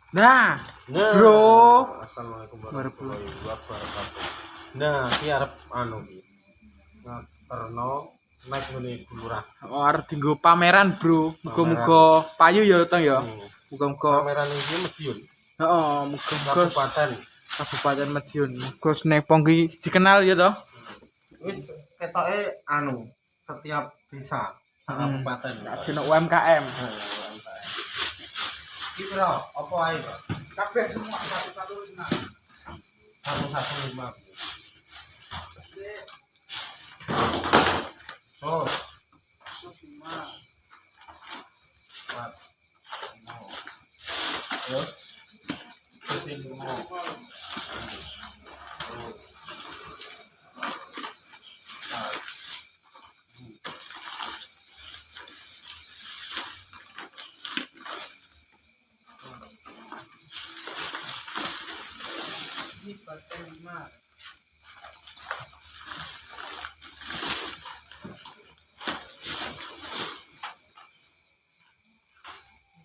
Nah, Nah, bro. assalamualaikum warahmatullahi wabarakatuh. Nah, ki arep ki. Ngaterno snack ngene Bulurah. Oh, arep dienggo pameran, Bro. Pameran. Muga-muga payu ya, Tong ya. Hmm. Muga-muga. Pameran iki Madiun, Heeh, muga-muga Kabupaten. Kabupaten Madiun. Muga snack pongki dikenal ya toh. Wis ketoke setiap desa sak kabupaten. Kena UMKM. Iki piro? Apa ae, Pak? Kabeh semua 115. 115. Oh, Pak. Terus mesin mau. Ini pastel 5.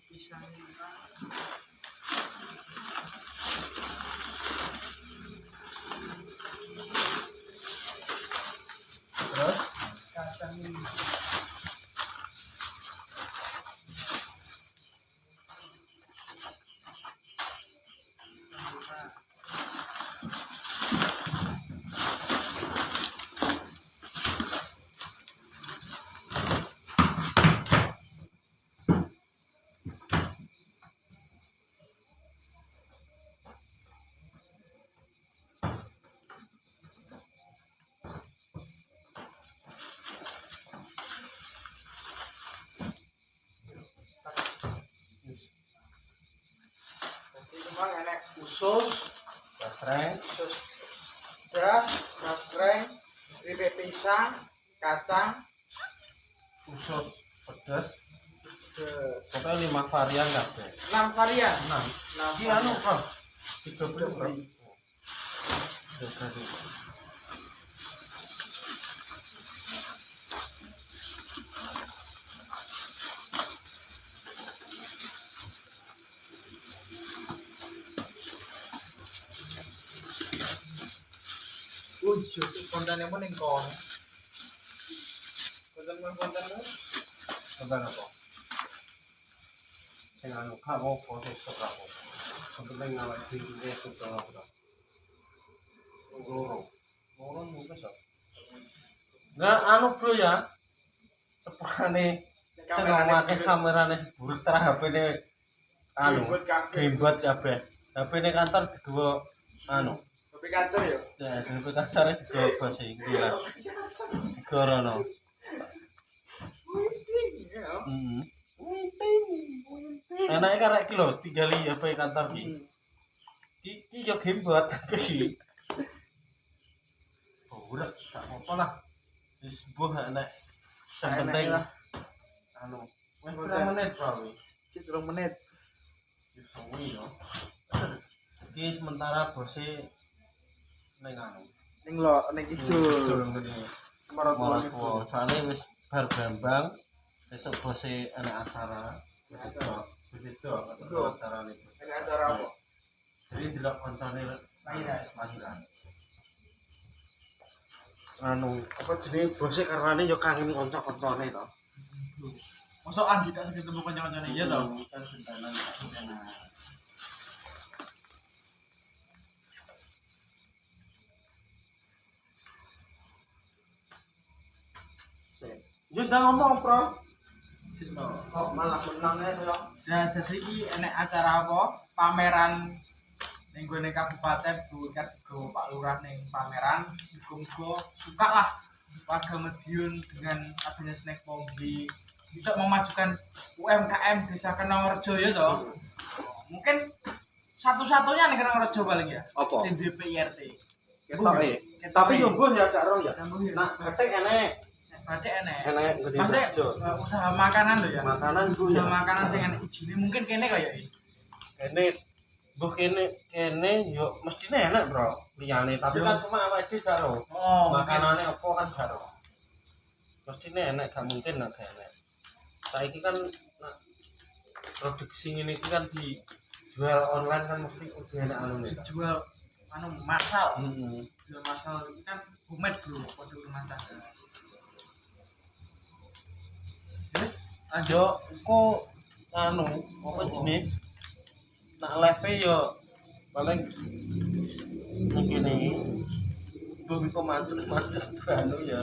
Pisang 5. Terus Kacang 5. Memang enek usus, basreng, usus beras, basreng, keripik pisang, kacang, usus pedas, pedes. pokoknya 5 varian kabeh. 6 varian. 6. 6 Iki anu, Bro. 30, Bro. Ujuk kontennya pun ning kono. Konten-kontenmu Bentar apa? Sing anu gak mau foto aku. Penting awak dhewe sudah ora. Loro mungkin so. Nah, anu Bro ya. Sepurane sing ngomake kamerane seburuk terus HP-ne anu gimbot kabeh. HP-ne kantor digawa anu. tapi kantor ya. Ya, HP kantor digawa basa Inggris. Digorono. Heeh. Enake karek iki lho, tinggal HP kantor iki. Iki yo gimbot tapi ora tak apa lah. Wis mbuh enak. Sing penting anu wis berapa menit Bro? Cik 3 menit. Wis suwi yo. Iki sementara bose ning anu. Ning lo ning kidul. ngene. Maroko. Soale wis bar Bambang. Sesuk bose ana acara. Wis itu acarane. Ini acara apa? Jadi delok koncone lahiran. Anu, apa jenenge bose karwane yo kangen kanca-kancane to. Masokan kita sing ketemu kanca-kancane iya to. Kan bentanan. Sudah ngomong, Bro. Kok malah menang ya, Ya jadi iki enek acara apa? Pameran ning gone kabupaten bukan digawa Pak Lurah ning pameran. Muga-muga suka lah warga Madiun dengan adanya snack ponggi bisa memajukan UMKM Desa Kenongrejo ya toh. Mungkin satu-satunya nih Kenongrejo paling ya. Apa? Sing duwe PIRT. Ketoke. Tapi yo mbuh ya Kak Ro ya. Nah, batik enek. Batik enek. Enek ngene Maksudnya kerja. usaha makanan lho ya. Makanan mbuh ya. Usaha makanan sing enek ijine mungkin kene kaya iki. Kene mbuh kene yo mestine enek, Bro. Liyane tapi kan cuma awake dhewe karo. Oh, Makanane apa kan karo. Mestine enek gak mungkin gak enek. Saiki kan produksi ngene iki kan di dijual online kan mesti udah enak anu nih. Jual masal. Heeh. Jual masal itu kan homemade bro, produk rumah tangga. Terus Yo kok anu apa jenis nak live yo paling ngene bumi kok macet anu ya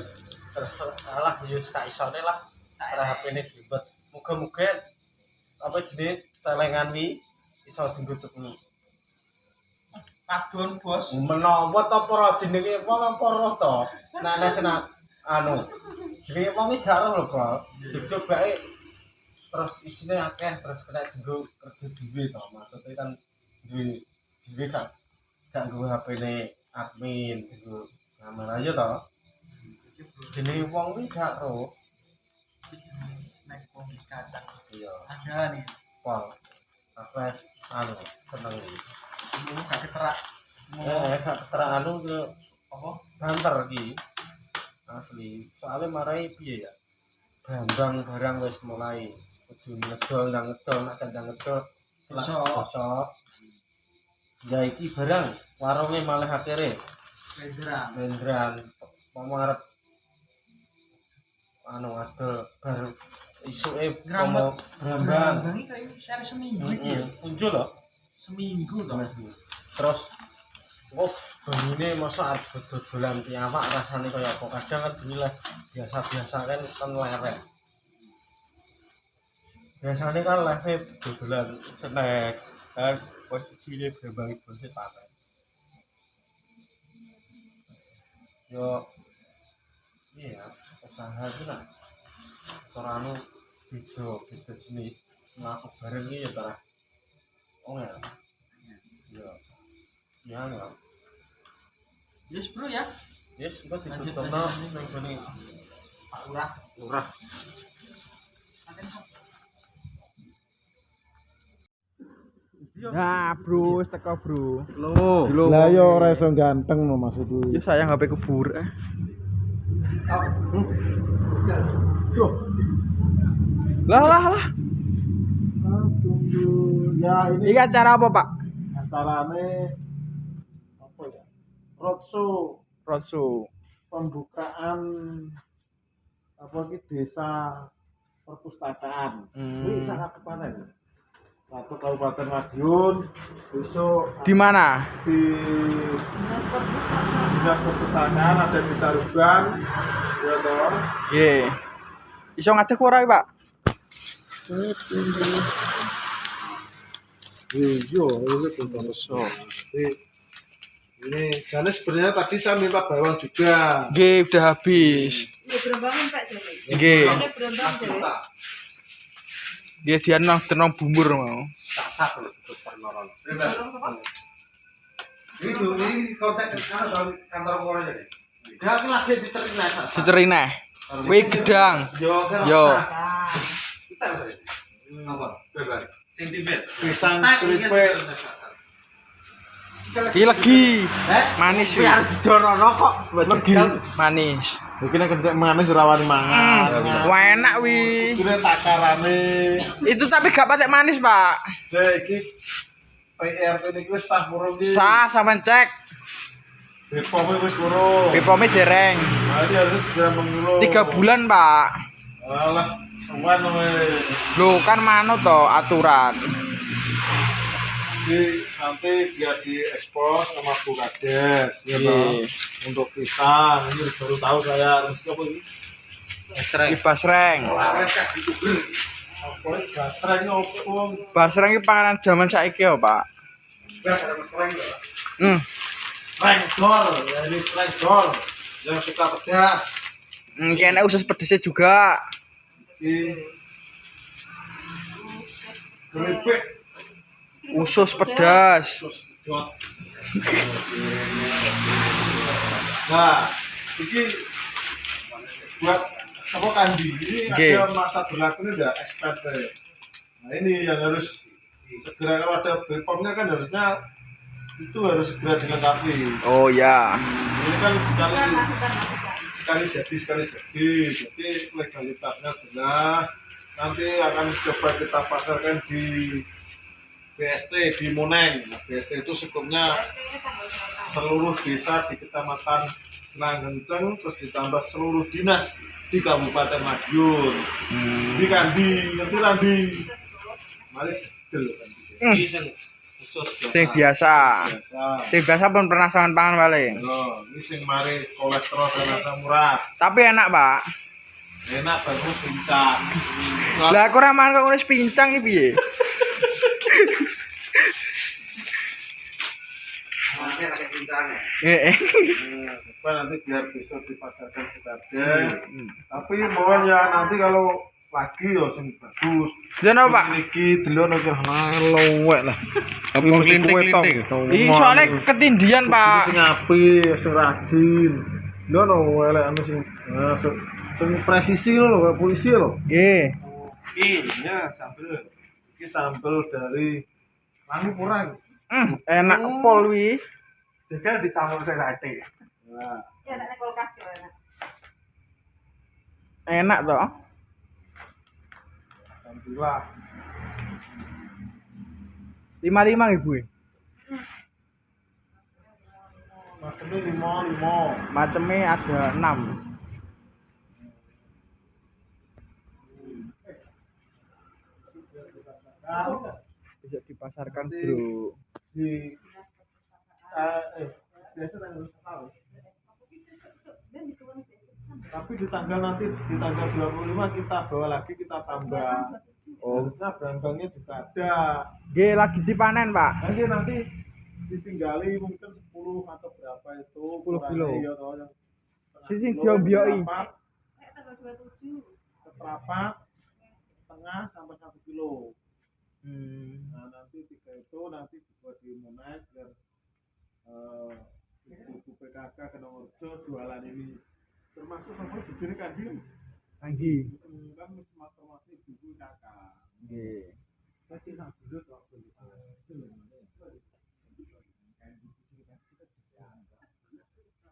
terserah yo saisone lah cara HP ini dibuat muga-muga apa jenis celengan wi iso dienggo tuku padon bos. menawa ta para jenenge apa roh to nek senat anu jenenge wong iki gak lho bro dicobake terus isinya akeh terus kena dienggo kerja dhewe to maksudnya kan dhewe kan gak nggo HP-ne admin dienggo kamera aja to jenenge wong iki gak ro Nek wong kacang. iya Ada nih. pol apa anu seneng Ngomong gak keterak. gak terang anu ke Apa? banter iki asli soalnya marai piye ya Bambang barang wis mulai kudu ngedol nang ngedol nak kandang ngedol bosok ya iki barang warunge malah akhire bendran mau arep anu adol baru isuke Ngramut. Brambang Bang iki kayak share seminggu iki ya. tunjuk lho Seminggu to. terus kok banyune masa arep dodolan piyawak rasane kaya apa kadang kan bunyi lah biasa-biasa kan lerek biasanya kan live dodolan snack kan posisinya Brambang itu sih paten yo iya usaha itu lah coranu beda jenis ngaku bareng ini ya tarah oh ya ya ya Yes bro ya. yes itu Lanjut, ditutup lanjut. nang gone Pak Lurah. lurah Nah, bro, wis teko, bro. Lah yo ora iso ganteng no maksudku. Ya sayang HP kebur. Lah. Tunggu. Ya ini Ini acara apa, Pak? acarane apa ya? Roadshow Roadshow. pembukaan apa iki desa perpustakaan. Kuwi sangat kepanen. Satu Kabupaten Madiun besok Di mana? di Dinas Perpustakaan ada di Caruban ya toh. Ye. Iso ngajak ora, Pak? Iya, ini besok. Ini jadi sebenarnya tadi saya minta bawang juga. Nggih, udah habis. Ya berembangan Pak Jari. Nggih. Ada berembang Jari. Dia dianong tenong bumbur mau. sasak lho pernoron Ini kontak kantor Polres jadi. gak lagi diterima sasak Diterine. Kuwi gedang. Yo. Kita maksudnya. Apa? Berbalik. Sentimen. Pisang keripik. Iki legi. Manis wi. biar didorono kok Legi. Manis. Iki nek kencek manis ora wani mangan. Wah, enak wi. Iki takarane. Itu tapi gak patek manis, Pak. Iki PRT niki wis sah kurang iki. Sah sampean cek. Bepom wis kurang. BPOM-e dereng. Berarti harus segera mengeluh. 3 bulan, Pak. Alah, suwan wis. Loh, kan manut to aturan. Jadi nanti biar diekspos sama Bu Kades ya Iya. toh. Untuk pisang ini baru tahu saya rezeki apa ini Iki basreng. apa gasreng opo Basreng iki panganan zaman saiki ya, Pak. strengdol ya ini strengdol yang suka pedas Kayaknya usus pedesnya juga. ini keripik Usus pedas. terus dot nah ini buat apa kandi ini Oke. ada masa berlaku ini udah SPT nah ini yang harus segera kalau ada BPOM-nya kan harusnya itu harus segera dilengkapi Oh ya. ini kan Masukan. sekali jadi legalitasnya jelas nanti akan coba kita pasarkan di BST di Moneng. Nah, BST itu skupnya seluruh desa di Kecamatan Nanggenceng, terus ditambah seluruh dinas di Kabupaten Madiun. Di Kandi, ngerti Randi? Mari del kan. Iki sing khusus Sing biasa. biasa. Sing biasa pun pernah sampean pangan paling. Yo, ini sing mari kolesterol dan asam urat. Tapi enak, Pak. Enak bagus pincang. Lah aku ora mangan kok wis pincang iki piye? Oke, ada pintarnya. Heeh. Nanti biar besok dipasarkan ke Kades. Tapi mohon ya nanti kalau lagi ya sing bagus. Lha napa, Pak? Iki delok nek luwek lah. Apa klintik-klintik? Iki soalnya ketindian, Pak. Sing apik, sing rajin. Lho no elek anu sing sing presisi lho kayak polisi lho. Nggih. Iki ya sambel. Iki sambel dari Langu Purang. Enak pol wi. Jajal dicampur serate. Nah, Ya nek kulkas yo enak. Enak toh. alhamdulillah. 55 Ibu. Macamnya 5. Macemnya ada 6. Bisa dipasarkan, Bro. Di biasa tanggal setahun. Tapi di tanggal 25 kita bawa lagi, kita tambah. Oh, Harusnya brambangnya juga ada. nggih lagi dipanen, Pak. Nanti ditinggali mungkin 10 atau berapa itu 10 kilo. ya, toh, yang Sisi setengah kilo, diombioki. seprapat, Kayak tanggal 27. seprapat, setengah sampai 1 kilo. Nah nanti 3 itu nanti dibuat di Monas biar ibu PKK ke Nomorjo jualan ini, termasuk sama bibir kadin. Anggi. Kan masih ibu kakak. Nggih. Kasih nak dulu kok.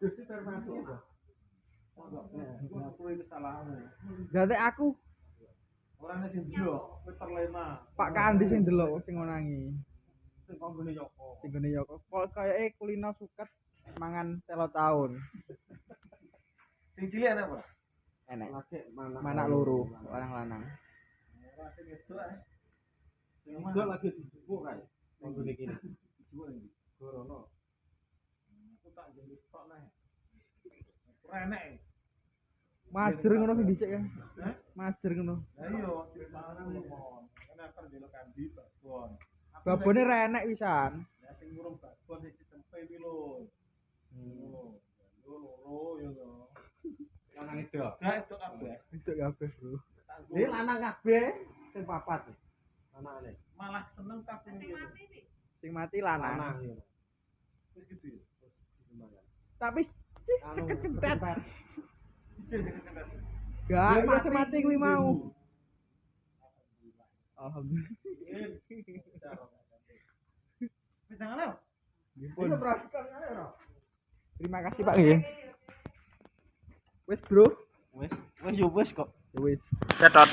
Jadi termasuk apa? Aku itu salahmu. Berarti aku Orangnya sing dulu, kowe terlena. Pak Kandi sing delok sing ngonangi. Sing konggone Yoko. Sing gene yo kok kayake kulino suket mangan telo tahun. Sing cilik ana apa? Enek. Laki Mana loro lanang-lanang. Ora sing itu ae. Sing itu lagi dijupuk kae. Konggone kene. Dijupuk iki. Gorono. Aku tak jadi tok neh. Ora enek. Majer ngono sing dhisik ya. Hah? Majer ngono. Lah iya, dipangan lemon. Kan akan delok kandi babon. Babone ra enek pisan. Ya sing urung babon sing ditempe iki lho. Yo loro yo to. Lanang itu. Enggak itu kabeh. Itu kabeh, Bro. Ini lanang kabeh sing papat. Lanangane. Malah seneng kabeh iki. Sing mati lanang. iya. Wis gitu ya. Tapi ceket-cetet. Ijil sing kecentet. Gak, ya sing mati kuwi mau. Alhamdulillah. Wis jangan. Pun. Terima kasih Pak nggih. Wis, Bro. Wis yo wis kok. Ya wis. Cetot.